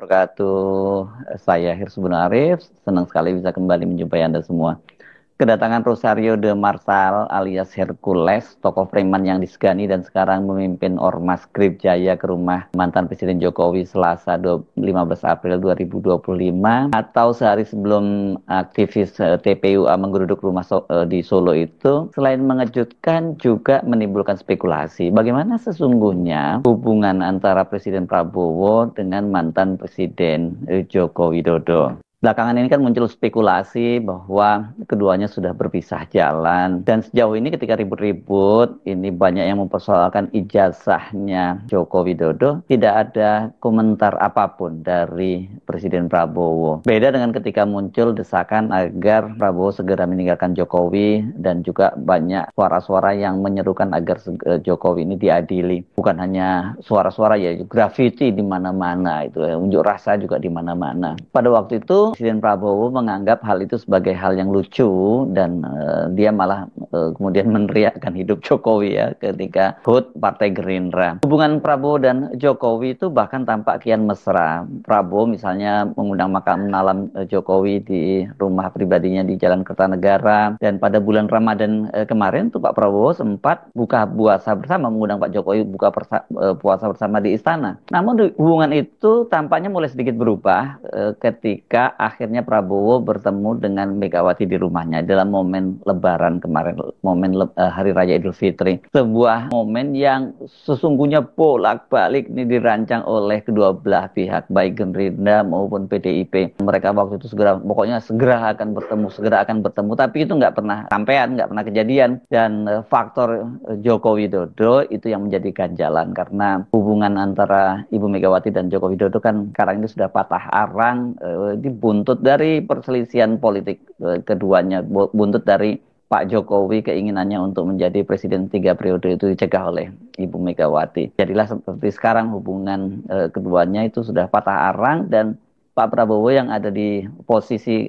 wabarakatuh. Saya Hirsubun Arif, senang sekali bisa kembali menjumpai Anda semua. Kedatangan Rosario de Marsal alias Hercules, tokoh preman yang disegani dan sekarang memimpin Ormas Grip Jaya ke rumah mantan Presiden Jokowi Selasa 15 April 2025 atau sehari sebelum aktivis TPUA menggeruduk rumah di Solo itu, selain mengejutkan juga menimbulkan spekulasi. Bagaimana sesungguhnya hubungan antara Presiden Prabowo dengan mantan Presiden Joko Widodo? Belakangan ini kan muncul spekulasi bahwa keduanya sudah berpisah jalan. Dan sejauh ini ketika ribut-ribut, ini banyak yang mempersoalkan ijazahnya Joko Widodo. Tidak ada komentar apapun dari Presiden Prabowo. Beda dengan ketika muncul desakan agar Prabowo segera meninggalkan Jokowi. Dan juga banyak suara-suara yang menyerukan agar Jokowi ini diadili. Bukan hanya suara-suara ya, grafiti di mana-mana, itu unjuk rasa juga di mana-mana. Pada waktu itu Presiden Prabowo menganggap hal itu sebagai hal yang lucu dan dia malah kemudian meneriakkan hidup Jokowi ya ketika HUT Partai Gerindra. Hubungan Prabowo dan Jokowi itu bahkan tampak kian mesra. Prabowo misalnya mengundang makan malam Jokowi di rumah pribadinya di Jalan Kertanegara, dan pada bulan Ramadan kemarin tuh Pak Prabowo sempat buka puasa bersama, mengundang Pak Jokowi buka puasa bersama di istana. Namun hubungan itu tampaknya mulai sedikit berubah ketika akhirnya Prabowo bertemu dengan Megawati di rumahnya dalam momen Lebaran kemarin, momen Hari Raya Idul Fitri. Sebuah momen yang sesungguhnya bolak-balik ini dirancang oleh kedua belah pihak, baik Gerindra maupun PDIP. Mereka waktu itu pokoknya segera akan bertemu, tapi itu nggak pernah sampean, nggak pernah kejadian. Dan faktor Joko Widodo itu yang menjadi ganjalan, karena hubungan antara Ibu Megawati dan Joko Widodo kan sekarang ini sudah patah arang, buntut dari perselisihan politik keduanya, buntut dari Pak Jokowi keinginannya untuk menjadi presiden 3 periode itu dicegah oleh Ibu Megawati. Jadilah seperti sekarang hubungan keduanya itu sudah patah arang, dan Pak Prabowo yang ada di posisi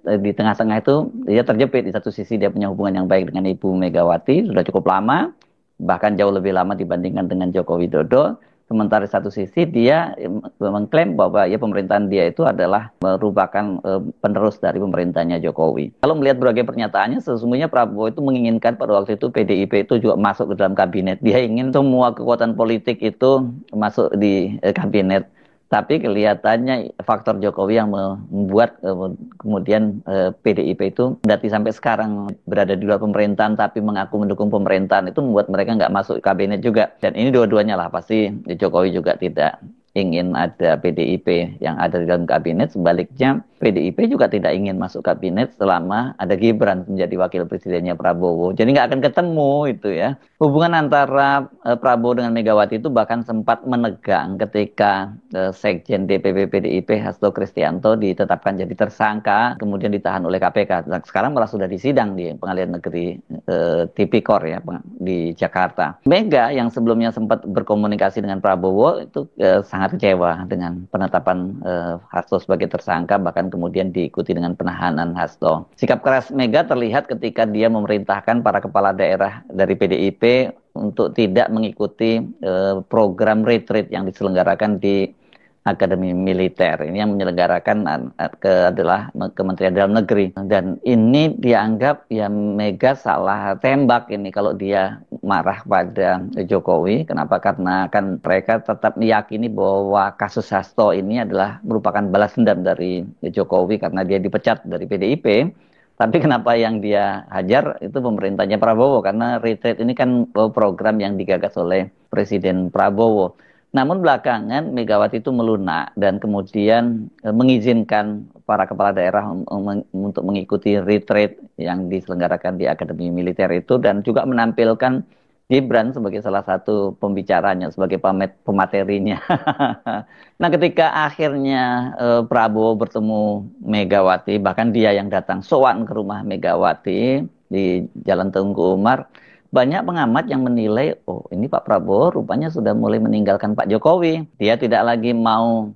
di tengah-tengah itu dia terjepit. Di satu sisi dia punya hubungan yang baik dengan Ibu Megawati sudah cukup lama, bahkan jauh lebih lama dibandingkan dengan Joko Widodo. Sementara di satu sisi dia mengklaim bahwa ya pemerintahan dia itu adalah merupakan penerus dari pemerintahnya Jokowi. Kalau melihat berbagai pernyataannya, sesungguhnya Prabowo itu menginginkan pada waktu itu PDIP itu juga masuk ke dalam kabinet. Dia ingin semua kekuatan politik itu masuk di kabinet. Tapi kelihatannya faktor Jokowi yang membuat kemudian PDIP itu berarti sampai sekarang berada di luar pemerintahan tapi mengaku mendukung pemerintahan, itu membuat mereka nggak masuk kabinet juga. Dan ini dua-duanya lah pasti Jokowi juga tidak ingin ada PDIP yang ada di dalam kabinet. Sebaliknya PDIP juga tidak ingin masuk kabinet selama ada Gibran menjadi wakil presidennya Prabowo. Jadi nggak akan ketemu itu ya. Hubungan antara Prabowo dengan Megawati itu bahkan sempat menegang ketika Sekjen DPP PDIP Hasto Kristianto ditetapkan jadi tersangka, kemudian ditahan oleh KPK. Sekarang malah sudah disidang di Pengadilan Negeri Tipikor ya di Jakarta. Mega yang sebelumnya sempat berkomunikasi dengan Prabowo itu sangat kecewa dengan penetapan Hasto sebagai tersangka, bahkan kemudian diikuti dengan penahanan Hasto. Sikap keras Mega terlihat ketika dia memerintahkan para kepala daerah dari PDIP untuk tidak mengikuti program retreat yang diselenggarakan di Akademi Militer. Ini yang menyelenggarakan adalah Kementerian Dalam Negeri. Dan ini dianggap ya Mega salah tembak ini kalau dia marah pada Jokowi. Kenapa? Karena kan mereka tetap meyakini bahwa kasus Hasto ini adalah merupakan balas dendam dari Jokowi karena dia dipecat dari PDIP. Tapi kenapa yang dia hajar itu pemerintahnya Prabowo? Karena retreat ini kan program yang digagas oleh Presiden Prabowo. Namun belakangan Megawati itu melunak dan kemudian mengizinkan para kepala daerah untuk mengikuti retreat yang diselenggarakan di Akademi Militer itu, dan juga menampilkan Gibran sebagai salah satu pembicaranya, sebagai pematerinya. Nah, ketika akhirnya Prabowo bertemu Megawati, bahkan dia yang datang sowan ke rumah Megawati di Jalan Teguh Umar, banyak pengamat yang menilai, oh ini Pak Prabowo rupanya sudah mulai meninggalkan Pak Jokowi. Dia tidak lagi mau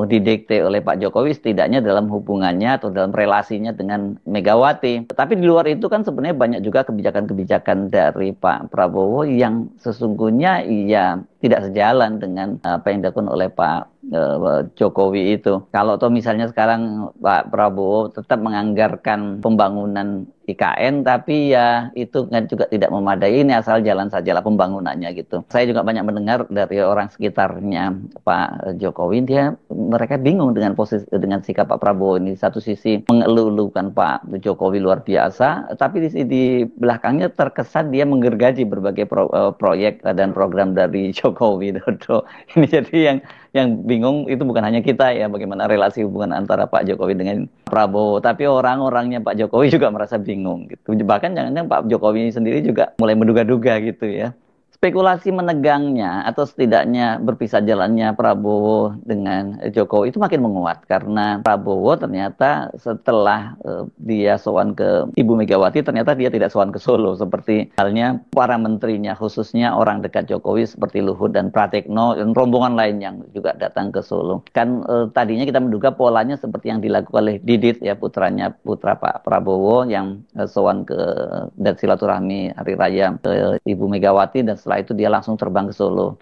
didikte oleh Pak Jokowi, setidaknya dalam hubungannya atau dalam relasinya dengan Megawati. Tapi di luar itu kan sebenarnya banyak juga kebijakan-kebijakan dari Pak Prabowo yang sesungguhnya ya tidak sejalan dengan apa yang dilakukan oleh Pak Jokowi itu. Kalau toh misalnya sekarang Pak Prabowo tetap menganggarkan pembangunan IKN, tapi ya itu kan juga tidak memadai, ini asal jalan sajalah pembangunannya gitu. Saya juga banyak mendengar dari orang sekitarnya Pak Jokowi, mereka bingung dengan dengan sikap Pak Prabowo ini. Satu sisi mengeluh-elukan Pak Jokowi luar biasa, tapi di belakangnya terkesan dia menggergaji berbagai proyek dan program dari Jokowi Dodo. Ini jadi yang bingung itu bukan hanya kita ya, bagaimana relasi hubungan antara Pak Jokowi dengan Prabowo, tapi orang-orangnya Pak Jokowi juga merasa bingung gitu. Bahkan jangan-jangan Pak Jokowi sendiri juga mulai menduga-duga gitu ya. Spekulasi menegangnya atau setidaknya berpisah jalannya Prabowo dengan Jokowi itu makin menguat karena Prabowo ternyata setelah dia sowan ke Ibu Megawati, ternyata dia tidak sowan ke Solo seperti halnya para menterinya, khususnya orang dekat Jokowi seperti Luhut dan Pratikno dan rombongan lain yang juga datang ke Solo. Kan tadinya kita menduga polanya seperti yang dilakukan oleh Didit ya, putra Pak Prabowo yang sowan ke dan silaturahmi hari raya ke Ibu Megawati, dan setelah itu dia langsung terbang ke Solo,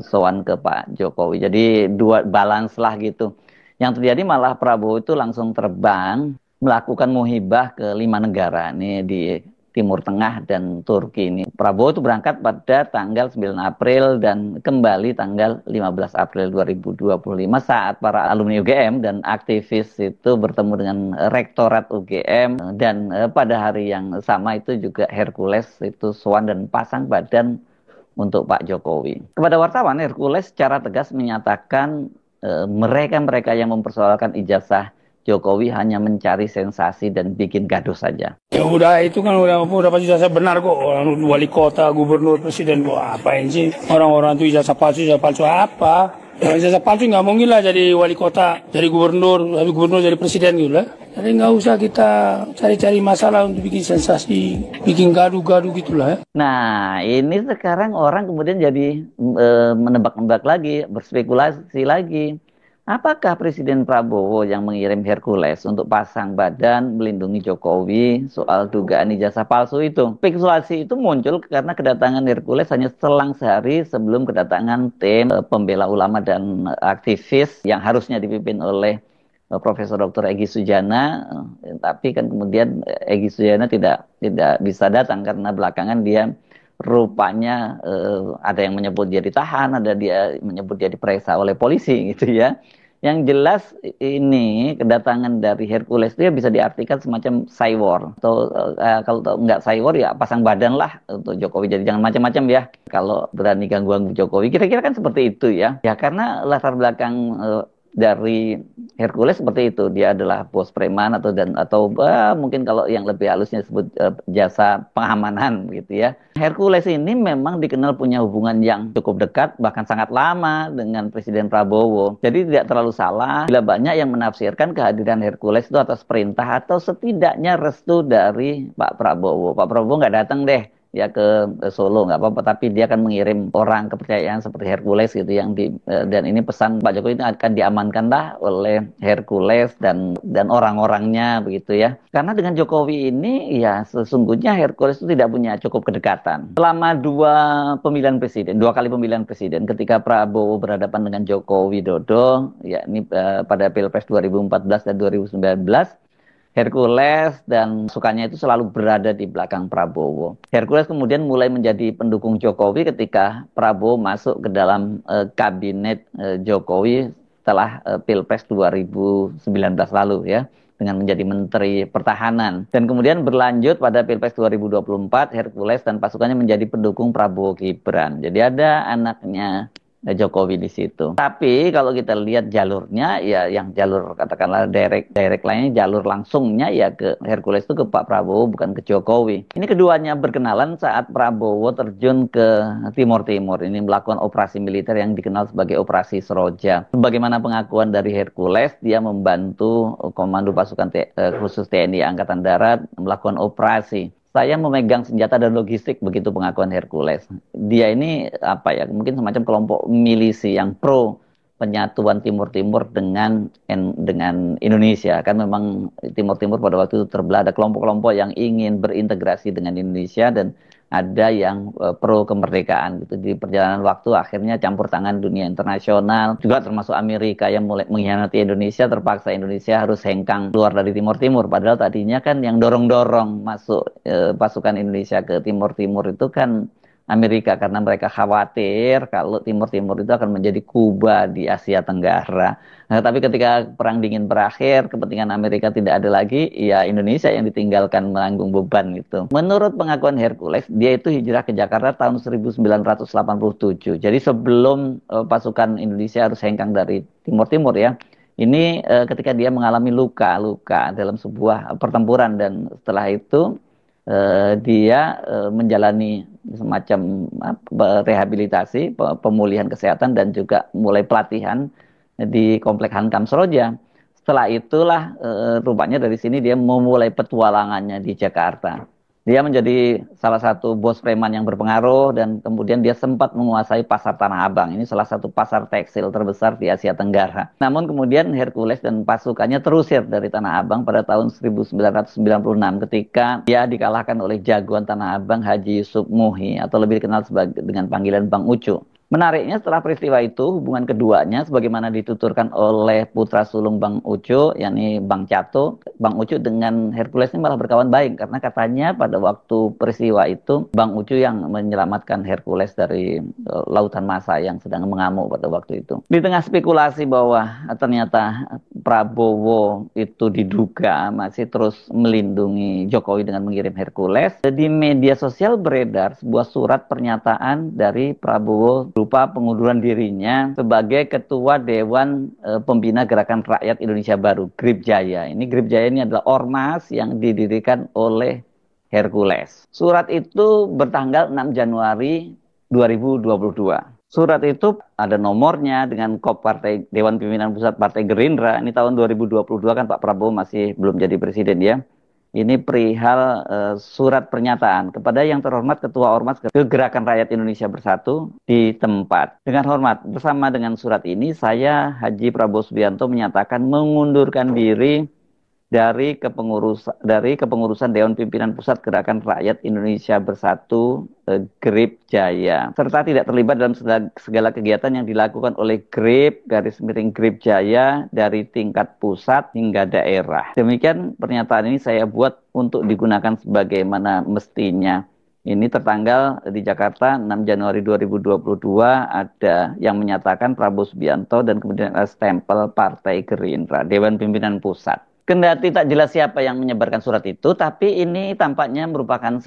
sowan ke Pak Jokowi. Jadi dua balance lah gitu. Yang terjadi malah Prabowo itu langsung terbang melakukan muhibah ke 5 negara nih di Timur Tengah dan Turki ini. Prabowo itu berangkat pada tanggal 9 April dan kembali tanggal 15 April 2025 saat para alumni UGM dan aktivis itu bertemu dengan Rektorat UGM, dan pada hari yang sama itu juga Hercules itu sowan dan pasang badan untuk Pak Jokowi. Kepada wartawan, Hercules secara tegas menyatakan mereka-mereka yang mempersoalkan ijazah Jokowi hanya mencari sensasi dan bikin gaduh saja. Ya udah, itu kan udah pasti ijazah benar kok. Orang wali kota, gubernur, presiden, kok apain sih? Orang-orang itu ijazah palsu apa? Kalau ijazah palsu nggak mungkin lah jadi wali kota, jadi gubernur, habis gubernur jadi presiden gitu lah. Jadi nggak usah kita cari-cari masalah untuk bikin sensasi, bikin gaduh-gaduh gitulah ya. Nah, ini sekarang orang kemudian jadi menebak-nebak lagi, berspekulasi lagi. Apakah Presiden Prabowo yang mengirim Hercules untuk pasang badan melindungi Jokowi soal dugaan ijazah palsu itu? Spekulasi itu muncul karena kedatangan Hercules hanya selang sehari sebelum kedatangan tim pembela ulama dan aktivis yang harusnya dipimpin oleh Profesor Dr. Egy Sujana, tapi kan kemudian Egy Sujana tidak bisa datang karena belakangan dia rupanya ada yang menyebut dia ditahan, ada dia menyebut dia diperiksa oleh polisi gitu ya. Yang jelas ini kedatangan dari Hercules itu ya bisa diartikan semacam cywar atau kalau nggak cywar ya pasang badan lah untuk Jokowi. Jadi jangan macam-macam ya kalau berani ganggu Jokowi. Kira-kira kan seperti itu ya. Ya karena latar belakang dari Hercules seperti itu, dia adalah bos preman atau mungkin kalau yang lebih halusnya disebut jasa pengamanan gitu ya. Hercules ini memang dikenal punya hubungan yang cukup dekat bahkan sangat lama dengan Presiden Prabowo. Jadi tidak terlalu salah bila banyak yang menafsirkan kehadiran Hercules itu atas perintah atau setidaknya restu dari Pak Prabowo. Pak Prabowo nggak datang deh ya ke Solo, nggak apa-apa, tapi dia akan mengirim orang kepercayaan seperti Hercules gitu dan ini pesan Pak Jokowi ini akan diamankan lah oleh Hercules dan orang-orangnya begitu ya. Karena dengan Jokowi ini ya sesungguhnya Hercules itu tidak punya cukup kedekatan. Selama dua kali pemilihan presiden ketika Prabowo berhadapan dengan Joko Widodo, ya ini pada Pilpres 2014 dan 2019, Hercules dan sukanya itu selalu berada di belakang Prabowo. Hercules kemudian mulai menjadi pendukung Jokowi ketika Prabowo masuk ke dalam kabinet Jokowi setelah Pilpres 2019 lalu ya, dengan menjadi Menteri Pertahanan. Dan kemudian berlanjut pada Pilpres 2024, Hercules dan pasukannya menjadi pendukung Prabowo Gibran. Jadi ada anaknya Jokowi di situ. Tapi kalau kita lihat jalurnya ya yang jalur katakanlah direct lainnya, jalur langsungnya ya ke Hercules itu ke Pak Prabowo bukan ke Jokowi. Ini keduanya berkenalan saat Prabowo terjun ke Timur Timur ini melakukan operasi militer yang dikenal sebagai Operasi Seroja. Sebagaimana pengakuan dari Hercules, dia membantu Komando Pasukan Khusus TNI Angkatan Darat melakukan operasi. Saya memegang senjata dan logistik, begitu pengakuan Hercules. Dia ini apa ya, mungkin semacam kelompok milisi yang pro penyatuan Timur Timur dengan Indonesia. Kan memang Timur Timur pada waktu itu terbelah, ada kelompok-kelompok yang ingin berintegrasi dengan Indonesia dan ada yang pro kemerdekaan gitu. Di perjalanan waktu akhirnya campur tangan dunia internasional, juga termasuk Amerika yang mulai mengkhianati Indonesia, terpaksa Indonesia harus hengkang keluar dari Timur Timur. Padahal tadinya kan yang dorong-dorong masuk pasukan Indonesia ke Timur Timur itu kan Amerika, karena mereka khawatir kalau Timur Timur itu akan menjadi Kuba di Asia Tenggara. Nah, tapi ketika Perang Dingin berakhir, kepentingan Amerika tidak ada lagi, ya Indonesia yang ditinggalkan menanggung beban gitu. Menurut pengakuan Hercules, dia itu hijrah ke Jakarta tahun 1987. Jadi sebelum pasukan Indonesia harus hengkang dari Timur Timur ya. Ini ketika dia mengalami luka dalam sebuah pertempuran, dan setelah itu dia menjalani semacam rehabilitasi, pemulihan kesehatan, dan juga mulai pelatihan di Komplek Hankam Seroja. Setelah itulah rupanya dari sini dia memulai petualangannya di Jakarta. Dia menjadi salah satu bos preman yang berpengaruh, dan kemudian dia sempat menguasai pasar Tanah Abang. Ini salah satu pasar tekstil terbesar di Asia Tenggara. Namun kemudian Hercules dan pasukannya terusir dari Tanah Abang pada tahun 1996 ketika dia dikalahkan oleh jagoan Tanah Abang Haji Yusuf Muhi, atau lebih dikenal dengan panggilan Bang Ucu. Menariknya setelah peristiwa itu, hubungan keduanya sebagaimana dituturkan oleh putra sulung Bang Ucu, yakni Bang Cato, Bang Ucu dengan Hercules ini malah berkawan baik, karena katanya pada waktu peristiwa itu Bang Ucu yang menyelamatkan Hercules dari lautan massa yang sedang mengamuk pada waktu itu. Di tengah spekulasi bahwa ternyata Prabowo itu diduga masih terus melindungi Jokowi dengan mengirim Hercules, di media sosial beredar sebuah surat pernyataan dari Prabowo berupa pengunduran dirinya sebagai Ketua Dewan Pembina Gerakan Rakyat Indonesia Baru, GRIP Jaya. Ini GRIP Jaya ini adalah ormas yang didirikan oleh Hercules. Surat itu bertanggal 6 Januari 2022. Surat itu ada nomornya dengan kop Partai Dewan Pimpinan Pusat Partai Gerindra. Ini tahun 2022 kan Pak Prabowo masih belum jadi presiden ya. Ini perihal surat pernyataan kepada yang terhormat Ketua Ormas Gerakan Rakyat Indonesia Bersatu di tempat. Dengan hormat, bersama dengan surat ini saya Haji Prabowo Subianto menyatakan mengundurkan diri dari kepengurusan Dewan Pimpinan Pusat Gerakan Rakyat Indonesia Bersatu GRIP Jaya, serta tidak terlibat dalam segala kegiatan yang dilakukan oleh GRIP Jaya dari tingkat pusat hingga daerah. Demikian pernyataan ini saya buat untuk digunakan sebagaimana mestinya. Ini tertanggal di Jakarta 6 Januari 2022, ada yang menyatakan Prabowo Subianto dan kemudian ada stempel Partai Gerindra, Dewan Pimpinan Pusat. Kendati tak jelas siapa yang menyebarkan surat itu, tapi ini tampaknya merupakan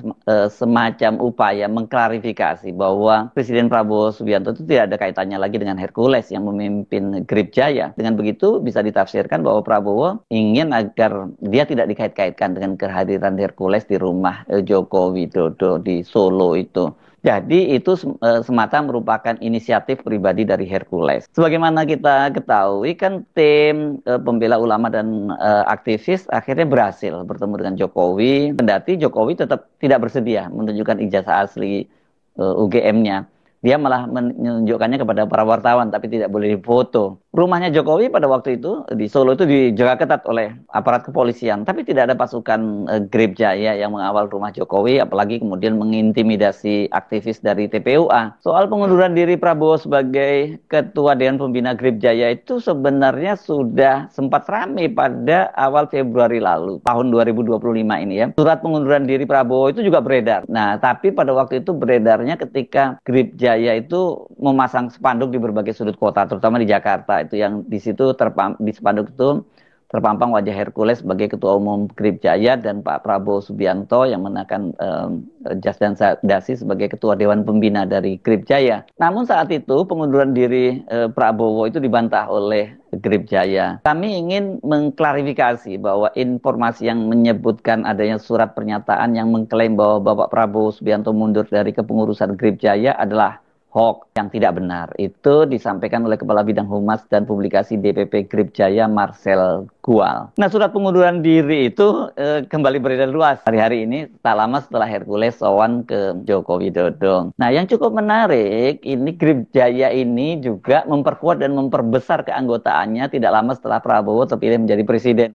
semacam upaya mengklarifikasi bahwa Presiden Prabowo Subianto itu tidak ada kaitannya lagi dengan Hercules yang memimpin GRIP Jaya. Dengan begitu bisa ditafsirkan bahwa Prabowo ingin agar dia tidak dikait-kaitkan dengan kehadiran Hercules di rumah Joko Widodo di Solo itu. Jadi itu semata merupakan inisiatif pribadi dari Hercules. Sebagaimana kita ketahui kan tim pembela ulama dan aktivis akhirnya berhasil bertemu dengan Jokowi. Kendati Jokowi tetap tidak bersedia menunjukkan ijazah asli UGM-nya. Dia malah menunjukkannya kepada para wartawan, tapi tidak boleh difoto. Rumahnya Jokowi pada waktu itu di Solo itu dijaga ketat oleh aparat kepolisian, tapi tidak ada pasukan GRIP Jaya yang mengawal rumah Jokowi, apalagi kemudian mengintimidasi aktivis dari TPUA. Soal pengunduran diri Prabowo sebagai Ketua Dewan Pembina GRIP Jaya itu sebenarnya sudah sempat ramai pada awal Februari lalu, tahun 2025 ini ya. Surat pengunduran diri Prabowo itu juga beredar. Nah, tapi pada waktu itu beredarnya ketika GRIP Jaya itu memasang spanduk di berbagai sudut kota, terutama di Jakarta. Itu yang di situ di spanduk itu terpampang wajah Hercules sebagai Ketua Umum GRIP Jaya dan Pak Prabowo Subianto yang menakan jas dan dasi sebagai Ketua Dewan Pembina dari GRIP Jaya. Namun saat itu pengunduran diri Prabowo itu dibantah oleh GRIP Jaya. Kami ingin mengklarifikasi bahwa informasi yang menyebutkan adanya surat pernyataan yang mengklaim bahwa Bapak Prabowo Subianto mundur dari kepengurusan GRIP Jaya adalah hoax yang tidak benar. Itu disampaikan oleh Kepala Bidang Humas dan Publikasi DPP Grip Jaya Marcel Gual. Nah, surat pengunduran diri itu kembali beredar luas hari-hari ini, tak lama setelah Hercules sowan ke Joko Widodo. Nah, yang cukup menarik, ini Grip Jaya ini juga memperkuat dan memperbesar keanggotaannya tidak lama setelah Prabowo terpilih menjadi presiden.